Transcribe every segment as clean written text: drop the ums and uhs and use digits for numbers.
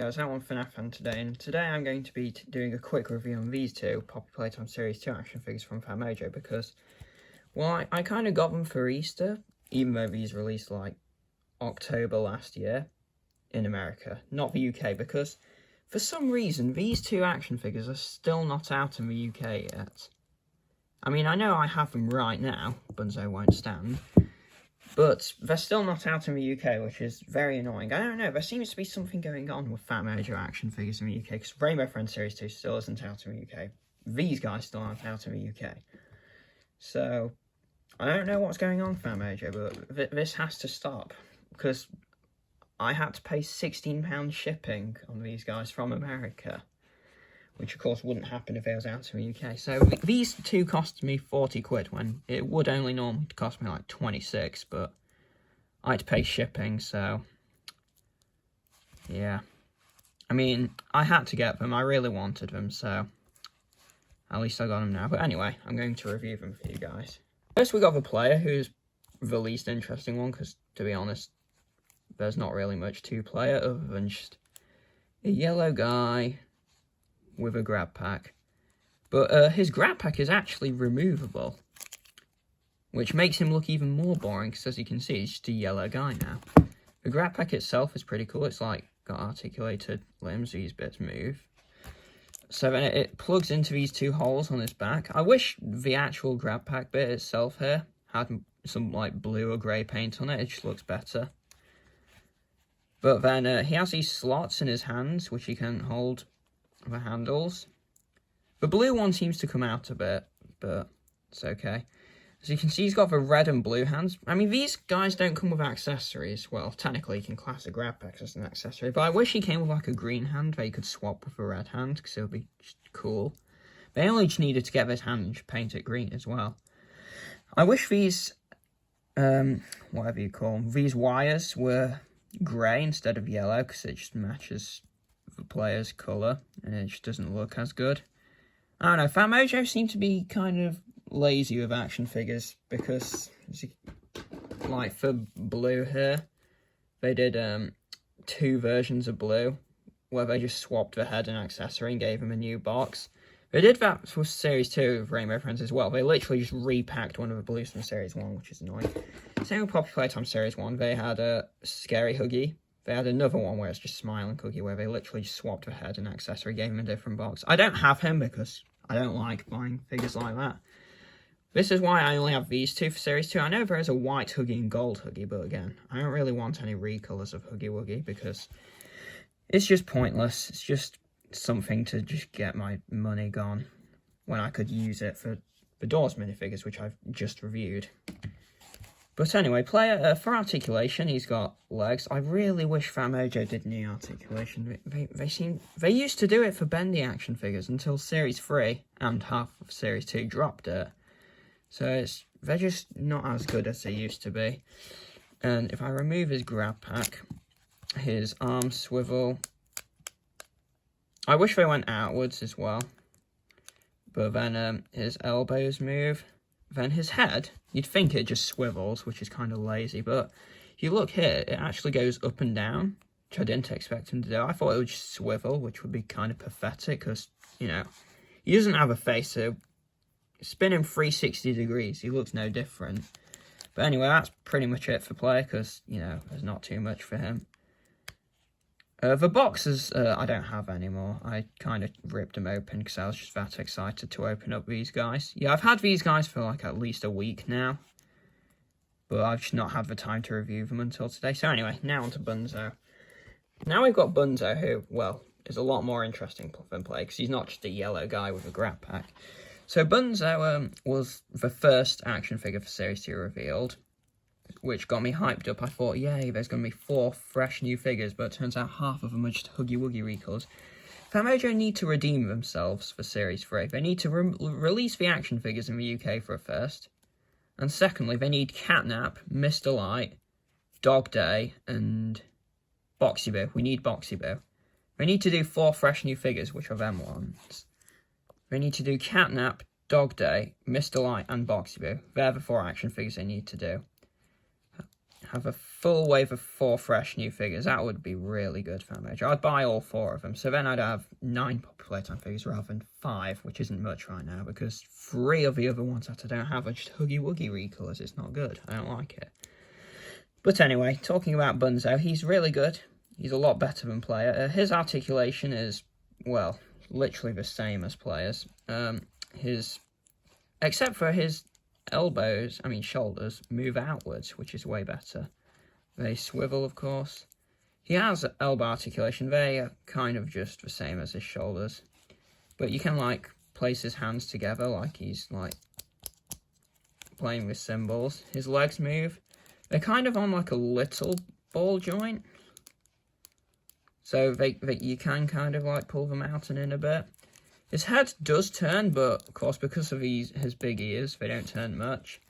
Guys, I'm FNAF fan today, and today I'm going to be doing a quick review on these two Poppy Playtime Series 2 action figures from Phatmojo because, well, I kind of got them for Easter, even though these released like October last year in America, not the UK, because for some reason these two action figures are still not out in the UK yet. I mean, I know I have them right now, Bunzo won't stand, but they're still not out in the UK, which is very annoying. I don't know, there seems to be something going on with Phatmojo action figures in the UK, because Rainbow Friends Series 2 still isn't out in the UK. These guys still aren't out in the UK. So, I don't know what's going on, Phatmojo, but this has to stop, because I had to pay £16 shipping on these guys from America, which of course wouldn't happen if it was out in the UK. So these two cost me 40 quid when it would only normally cost me like 26, but I had to pay shipping, so yeah. I mean, I had to get them, I really wanted them, so at least I got them now. But anyway, I'm going to review them for you guys. First we got the player, who's the least interesting one, because to be honest, there's not really much to player other than just a yellow guy with a grab pack, but his grab pack is actually removable, which makes him look even more boring, because as you can see, he's just a yellow guy now. The grab pack itself is pretty cool. It's like got articulated limbs, these bits move. So then it plugs into these two holes on his back. I wish the actual grab pack bit itself here had some like blue or grey paint on it. It just looks better. But then he has these slots in his hands, which he can hold the handles. The blue one seems to come out a bit, but it's okay. As you can see, he's got the red and blue hands. I mean, these guys don't come with accessories. Well, technically, you can class a grab pack as an accessory, but I wish he came with like a green hand where you could swap with a red hand, because it would be just cool. They only just needed to get this hand and paint it green as well. I wish these, whatever you call them, these wires were grey instead of yellow, because it just matches the player's colour, and it just doesn't look as good. I don't know, Phatmojo seem to be kind of lazy with action figures, because, like, for blue here, they did 2 versions of blue, where they just swapped the head and accessory and gave him a new box. They did that for Series 2 of Rainbow Friends as well. They literally just repacked one of the blues from Series 1, which is annoying. Same with Poppy Playtime Series 1, they had a Scary Huggy. They had another one where it's just Smiling Cookie, where they literally just swapped the head and accessory, gave him a different box. I don't have him because I don't like buying figures like that. This is why I only have these two for Series 2. I know there is a white Huggy and gold Huggy, but again, I don't really want any recolors of Huggy Wuggy because it's just pointless. It's just something to just get my money gone when I could use it for the Doors minifigures, which I've just reviewed. But anyway, player for articulation, he's got legs. I really wish Phatmojo did knee articulation. They used to do it for bendy action figures until Series 3 and half of Series 2 dropped it. So they're just not as good as they used to be. And if I remove his grab pack, his arms swivel. I wish they went outwards as well. But then his elbows move. Then his head, you'd think it just swivels, which is kind of lazy, but if you look here, it actually goes up and down, which I didn't expect him to do. I thought it would just swivel, which would be kind of pathetic, because, you know, he doesn't have a face, so spin him 360 degrees, he looks no different. But anyway, that's pretty much it for player, because, you know, there's not too much for him. The boxes, I don't have anymore. I kind of ripped them open because I was just that excited to open up these guys. Yeah, I've had these guys for like at least a week now, but I've just not had the time to review them until today. So anyway, now on to Bunzo. Now we've got Bunzo, who, well, is a lot more interesting than Play, because he's not just a yellow guy with a grab pack. So Bunzo was the first action figure for Series 2 revealed, which got me hyped up. I thought, yay, there's going to be 4 fresh new figures, but it turns out half of them are just Huggy Wuggy recolors. Phatmojo need to redeem themselves for Series 3. They need to release the action figures in the UK for a first. And secondly, they need Catnap, Mr. Light, Dog Day, and Boxy Boo. We need Boxy Boo. They need to do 4 fresh new figures, which are them ones. They need to do Catnap, Dog Day, Mr. Light, and Boxy Boo. They're the 4 action figures they need to do. have a full wave of 4 fresh new figures. That would be really good, Phatmojo. I'd buy all 4 of them. So then I'd have 9 Poppy Playtime figures rather than 5, which isn't much right now, because 3 of the other ones that I don't have are just Huggy Wuggy recolors. It's not good. I don't like it. But anyway, talking about Bunzo, he's really good. He's a lot better than Player. His articulation is, well, literally the same as Player's. Except for his shoulders move outwards, which is way better. They swivel, of course. He has elbow articulation. They are kind of just the same as his shoulders. But you can, like, place his hands together like he's, like, playing with cymbals. His legs move. They're kind of on, like, a little ball joint. So you can kind of, like, pull them out and in a bit. His head does turn, but, of course, because of his big ears, they don't turn much.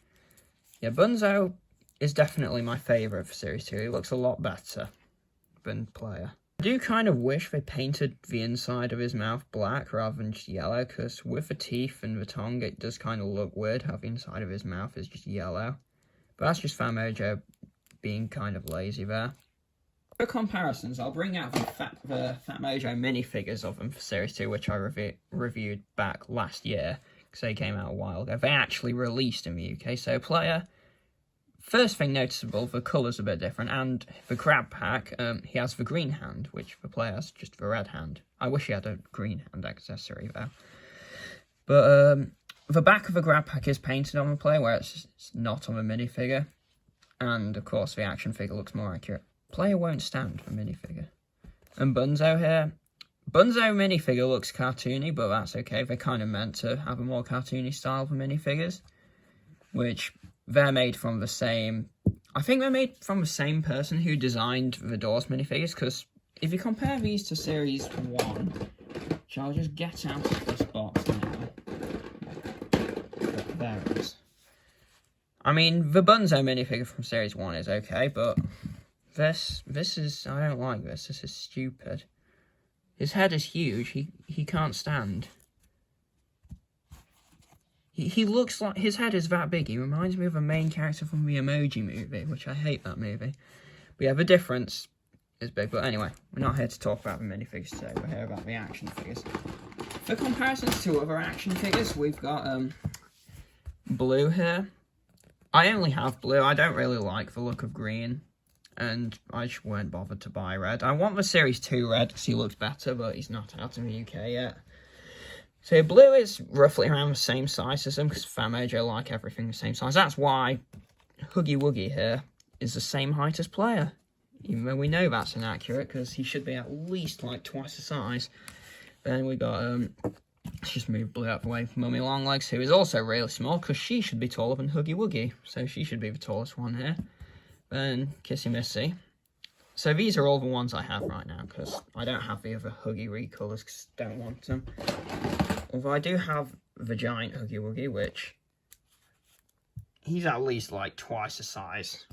Yeah, Bunzo is definitely my favourite for Series 2. He looks a lot better than Player. I do kind of wish they painted the inside of his mouth black rather than just yellow, because with the teeth and the tongue, it does kind of look weird how the inside of his mouth is just yellow. But that's just Phatmojo being kind of lazy there. For comparisons, I'll bring out the Phatmojo minifigures of them for Series 2, which I reviewed back last year, because they came out a while ago. They actually released in the UK, so Player, first thing noticeable, the colour's a bit different, and the grab pack, he has the green hand, which the Player has just the red hand. I wish he had a green hand accessory, though. But the back of the grab pack is painted on the Player, where it's not on the minifigure, and, of course, the action figure looks more accurate. Player won't stand for minifigure. And Bunzo here. Bunzo minifigure looks cartoony, but that's okay. They're kind of meant to have a more cartoony style for minifigures, which they're made from the same... I think they're made from the same person who designed the Doors minifigures, because if you compare these to Series 1, which I'll just get out of this box now. There it is. I mean, the Bunzo minifigure from Series 1 is okay, but... This is, I don't like this. This is stupid. His head is huge. He can't stand. He looks like, his head is that big. He reminds me of a main character from the Emoji Movie, which I hate that movie. But yeah, the difference is big. But anyway, we're not here to talk about the minifigures today. We're here about the action figures. For comparisons to other action figures, we've got Blue here. I only have Blue. I don't really like the look of green. And I just weren't bothered to buy red. I want the Series 2 red because he looks better, but he's not out in the UK yet. So Blue is roughly around the same size as him, because Phatmojo like everything the same size. That's why Huggy Wuggy here is the same height as Player. Even though we know that's inaccurate, because he should be at least like twice the size. Then we got, let's just move Blue out the way from Mummy Longlegs, who is also really small, because she should be taller than Huggy Wuggy. So she should be the tallest one here. Then Kissy Missy. So these are all the ones I have right now, because I don't have the other Huggy recolors, because I don't want them. Although I do have the giant Huggy Wuggy, which he's at least like twice the size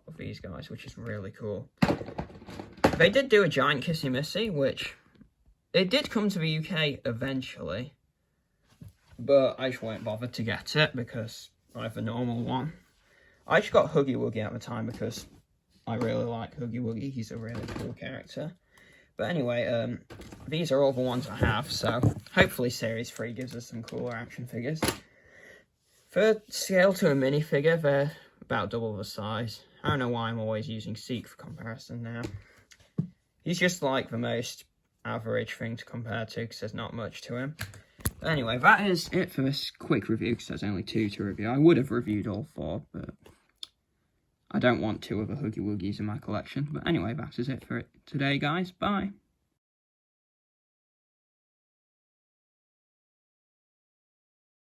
of these guys, which is really cool. They did do a giant Kissy Missy, which it did come to the UK eventually, but I just weren't bothered to get it because I have a normal one. I just got Huggy Wuggy at the time because I really like Huggy Wuggy. He's a really cool character. But anyway, these are all the ones I have, so hopefully Series 3 gives us some cooler action figures. For scale to a minifigure, they're about double the size. I don't know why I'm always using Seek for comparison now. He's just like the most average thing to compare to because there's not much to him. But anyway, that is it for this quick review because there's only 2 to review. I would have reviewed all 4, but I don't want 2 other Huggy Wuggies in my collection. But anyway, that is it for it today, guys. Bye.